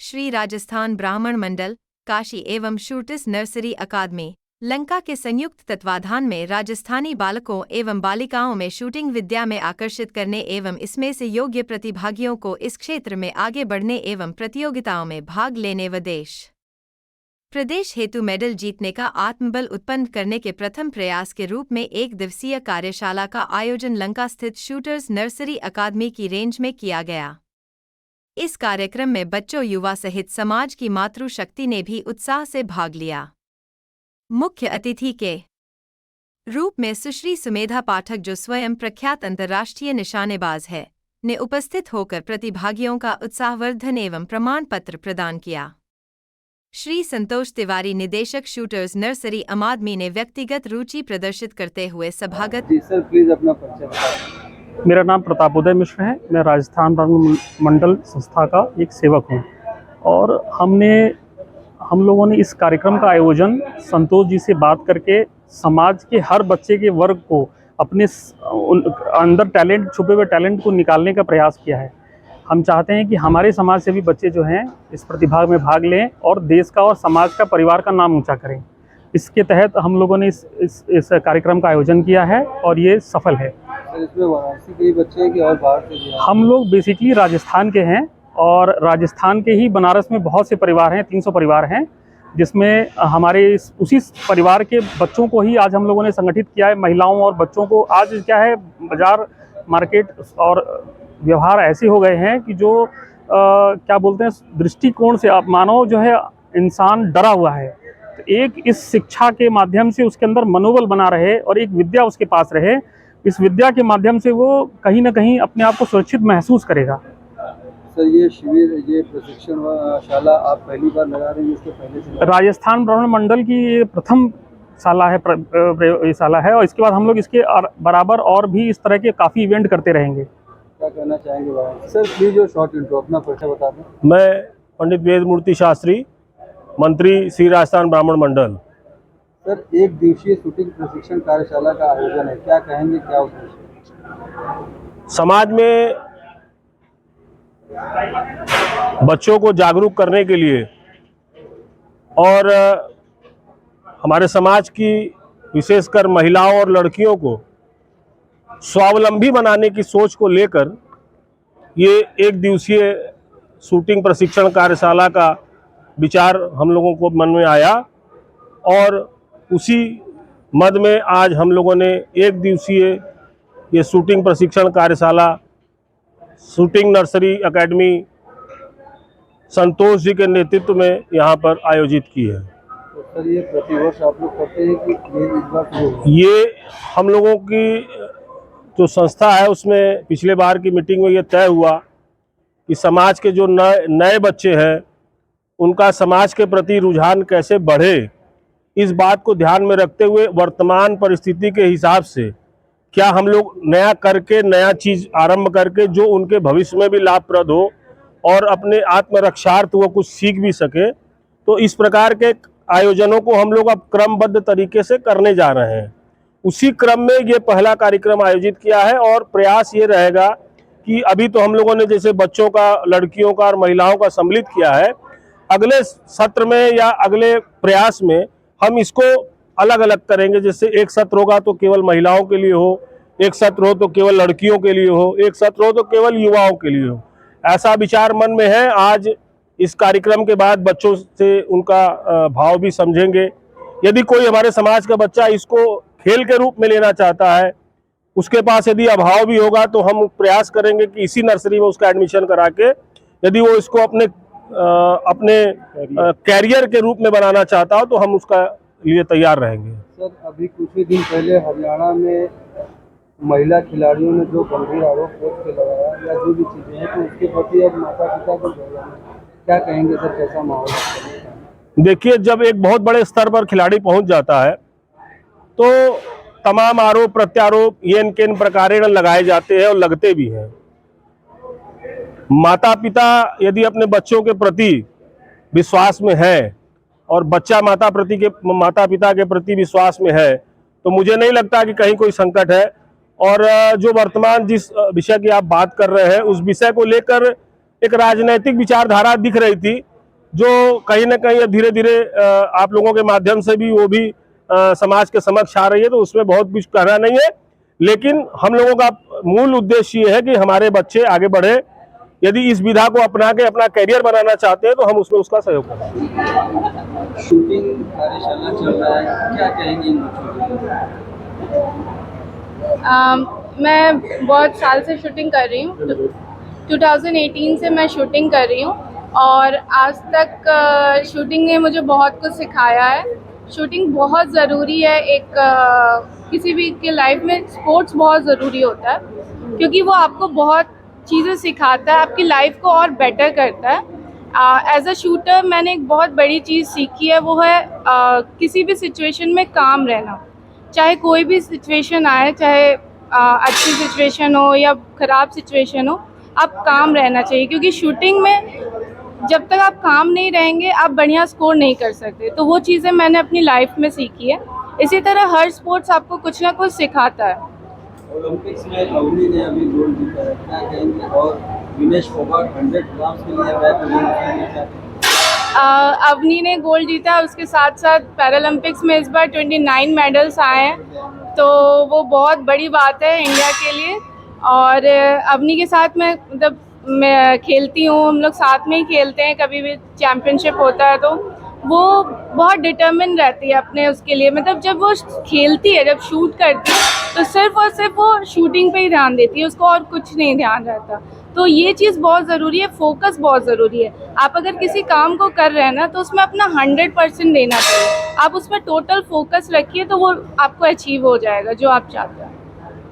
श्री राजस्थान ब्राह्मण मंडल काशी एवं शूटिस नर्सरी अकादमी लंका के संयुक्त तत्वाधान में राजस्थानी बालकों एवं बालिकाओं में शूटिंग विद्या में आकर्षित करने एवं इसमें से योग्य प्रतिभागियों को इस क्षेत्र में आगे बढ़ने एवं प्रतियोगिताओं में भाग लेने व देश प्रदेश हेतु मेडल जीतने का आत्मबल उत्पन्न करने के प्रथम प्रयास के रूप में एक दिवसीय कार्यशाला का आयोजन लंका स्थित शूटर्स नर्सरी अकादमी की रेंज में किया गया। इस कार्यक्रम में बच्चों युवा सहित समाज की मातृशक्ति ने भी उत्साह से भाग लिया। मुख्य अतिथि के रूप में सुश्री सुमेधा पाठक, जो स्वयं प्रख्यात अंतर्राष्ट्रीय निशानेबाज है, ने उपस्थित होकर प्रतिभागियों का उत्साहवर्धन एवं प्रमाण पत्र प्रदान किया। श्री संतोष तिवारी, निदेशक शूटर्स नर्सरी अकादमी, ने व्यक्तिगत रुचि प्रदर्शित करते हुए सभागत। जी सर, प्लीज अपना परिचय बताएं। मेरा नाम प्रतापोदय मिश्र है। मैं राजस्थान ब्राह्मण मंडल संस्था का एक सेवक हूँ और हम लोगों ने इस कार्यक्रम का आयोजन संतोष जी से बात करके समाज के हर बच्चे के वर्ग को अपने अंदर टैलेंट, छुपे हुए टैलेंट को निकालने का प्रयास किया है। हम चाहते हैं कि हमारे समाज से भी बच्चे जो हैं इस प्रतिभाग में भाग लें और देश का और समाज का, परिवार का नाम ऊंचा करें। इसके तहत हम लोगों ने इस कार्यक्रम का आयोजन किया है और ये सफल है। इसमें वाराणसी के ही बच्चे हैं कि और बाहर से भी? हम लोग बेसिकली राजस्थान के हैं और राजस्थान के ही बनारस में बहुत से परिवार हैं, 300 परिवार हैं, जिसमें हमारे उसी परिवार के बच्चों को ही आज हम लोगों ने संगठित किया है। महिलाओं और बच्चों को आज क्या है, बाजार, मार्केट और व्यवहार ऐसे हो गए हैं कि जो क्या बोलते हैं, दृष्टिकोण से आप मानव जो है इंसान डरा हुआ है। तो एक इस शिक्षा के माध्यम से उसके अंदर मनोबल बना रहे और एक विद्या उसके पास रहे, इस विद्या के माध्यम से वो कहीं ना कहीं अपने आप को सुरक्षित महसूस करेगा। सर, ये शिविर, ये प्रशिक्षण शाला आप पहली बार लगा रहे हैं? इसके पहले से राजस्थान ब्राह्मण मंडल की ये प्रथम शाला है, प्रयोगशाला है और इसके बाद हम लोग इसके बराबर और भी इस तरह के काफ़ी इवेंट करते रहेंगे। क्या कहना चाहेंगे सर? प्लीज जो शॉर्ट इंट्रो, अपना परिचय बता दें। मैं पंडित वेद मूर्ति शास्त्री, मंत्री श्री राजस्थान ब्राह्मण मंडल। सर, एक दिवसीय शूटिंग प्रशिक्षण कार्यशाला का आयोजन है, क्या कहेंगे, क्या उद्देश्य? समाज में बच्चों को जागरूक करने के लिए और हमारे समाज की विशेषकर महिलाओं और लड़कियों को स्वावलंबी बनाने की सोच को लेकर ये एक दिवसीय शूटिंग प्रशिक्षण कार्यशाला का विचार हम लोगों को मन में आया और उसी मद में आज हम लोगों ने एक दिवसीय ये शूटिंग प्रशिक्षण कार्यशाला shooting nursery academy Santosh ji के नेतृत्व में यहाँ पर आयोजित की है। तो सर, ये प्रतिवर्ष आप लोग करते हैं कि ये इस बार? ये हम लोगों की जो संस्था है उसमें पिछले बार की मीटिंग में ये तय हुआ कि समाज के जो नए बच्चे हैं उनका समाज के प्रति रुझान कैसे बढ़े, इस बात को ध्यान में रखते हुए वर्तमान परिस्थिति के हिसाब से क्या हम लोग नया करके, नया चीज़ आरंभ करके जो उनके भविष्य में भी लाभप्रद हो और अपने आत्मरक्षार्थ वो कुछ सीख भी सके। तो इस प्रकार के आयोजनों को हम लोग अब क्रमबद्ध तरीके से करने जा रहे हैं। उसी क्रम में ये पहला कार्यक्रम आयोजित किया है और प्रयास ये रहेगा कि अभी तो हम लोगों ने जैसे बच्चों का, लड़कियों का और महिलाओं का सम्मिलित किया है, अगले सत्र में या अगले प्रयास में हम इसको अलग अलग करेंगे। जैसे एक सत्र होगा तो केवल महिलाओं के लिए हो, एक सत्र हो तो केवल लड़कियों के लिए हो, एक सत्र हो तो केवल युवाओं के लिए हो। ऐसा विचार मन में है। आज इस कार्यक्रम के बाद बच्चों से उनका भाव भी समझेंगे। यदि कोई हमारे समाज का बच्चा इसको खेल के रूप में लेना चाहता है, उसके पास यदि अभाव भी होगा तो हम प्रयास करेंगे कि इसी नर्सरी में उसका एडमिशन करा के, यदि वो इसको अपने कैरियर के रूप में बनाना चाहता हो तो हम उसका लिए तैयार रहेंगे। सर, अभी कुछ ही दिन पहले हरियाणा में महिला खिलाड़ियों ने जो गंभीर आरोप कोच पे लगाया या जो भी चीजें हैं, तो उसके प्रति अब माता पिता को क्या कहेंगे सर, कैसा माहौल है? देखिए, जब एक बहुत बड़े स्तर पर खिलाड़ी पहुंच जाता है तो तमाम आरोप प्रत्यारोप ये किन प्रकारेण लगाए जाते हैं और लगते भी हैं। माता पिता यदि अपने बच्चों के प्रति विश्वास में है और बच्चा माता पिता के प्रति विश्वास में है तो मुझे नहीं लगता कि कहीं कोई संकट है। और जो वर्तमान जिस विषय की आप बात कर रहे हैं उस विषय को लेकर एक राजनीतिक विचारधारा दिख रही थी जो कहीं ना कहीं धीरे धीरे आप लोगों के माध्यम से भी वो भी समाज के समक्ष आ रही है, तो उसमें बहुत कुछ कहना नहीं है। लेकिन हम लोगों का मूल उद्देश्य ये है कि हमारे बच्चे आगे बढ़े। यदि इस विधा को अपना के अपना करियर बनाना चाहते हैं तो हम उसमें उसका सहयोग करेंगे। शूटिंग कार्यशाला चल रहा है, क्या कहेंगे इन बच्चों के लिए? मैं बहुत साल से शूटिंग कर रही हूँ। 2018 से मैं शूटिंग कर रही हूँ और आज तक शूटिंग ने मुझे बहुत कुछ सिखाया है। शूटिंग बहुत ज़रूरी है, एक किसी भी के लाइफ में स्पोर्ट्स बहुत ज़रूरी होता है, क्योंकि वो आपको बहुत चीज़ें सिखाता है, आपकी लाइफ को और बेटर करता है। एज अ शूटर मैंने एक बहुत बड़ी चीज़ सीखी है, वो है किसी भी सिचुएशन में काम रहना। चाहे कोई भी सिचुएशन आए, चाहे अच्छी सिचुएशन हो या ख़राब सिचुएशन हो, आप काम रहना चाहिए, क्योंकि शूटिंग में जब तक आप काम नहीं रहेंगे आप बढ़िया स्कोर नहीं कर सकते। तो वो चीज़ें मैंने अपनी लाइफ में सीखी है। इसी तरह हर स्पोर्ट्स आपको कुछ ना कुछ सिखाता है। ओलंपिक्स में अवनी ने अभी गोल्ड जीता है, क्या कहेंगे? और विनेश फोगाट 100 ग्राम्स के लिए बैक ओलंपिक अवनी ने गोल्ड जीता, उसके साथ साथ पैरालंपिक्स में इस बार 29 मेडल्स आए हैं, तो वो बहुत बड़ी बात है इंडिया के लिए। और अवनी के साथ मैं खेलती हूँ, हम लोग साथ में ही खेलते हैं, कभी भी चैम्पियनशिप होता है तो वो बहुत डिटर्मिन रहती है अपने उसके लिए। मतलब जब वो खेलती है, जब शूट करती है, तो सिर्फ और सिर्फ वो शूटिंग पे ही ध्यान देती है, उसको और कुछ नहीं ध्यान रहता। तो ये चीज़ बहुत ज़रूरी है, फोकस बहुत ज़रूरी है। आप अगर किसी काम को कर रहे हैं ना, तो उसमें अपना 100% देना चाहिए। आप उसमें टोटल फोकस रखिए तो वो आपको अचीव हो जाएगा जो आप चाहते हैं।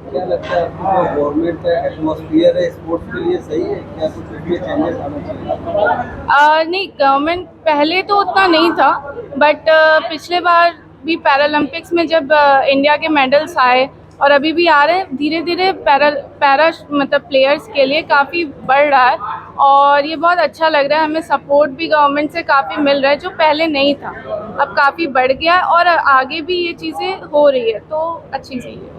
क्या लगता है आपको, जो गवर्नमेंट का एटमॉस्फेयर है स्पोर्ट्स के लिए सही है, क्या कुछ इसमें चेंजेस आना चाहिए? नहीं, गवर्नमेंट पहले तो उतना नहीं था, बट पिछले बार भी पैरालंपिक्स में जब इंडिया के मेडल्स आए और अभी भी आ रहे हैं, धीरे धीरे पैरा मतलब प्लेयर्स के लिए काफ़ी बढ़ रहा है और ये बहुत अच्छा लग रहा है। हमें सपोर्ट भी गवर्नमेंट से काफ़ी मिल रहा है, जो पहले नहीं था, अब काफ़ी बढ़ गया और आगे भी ये चीज़ें हो रही है, तो अच्छी चीज़ है।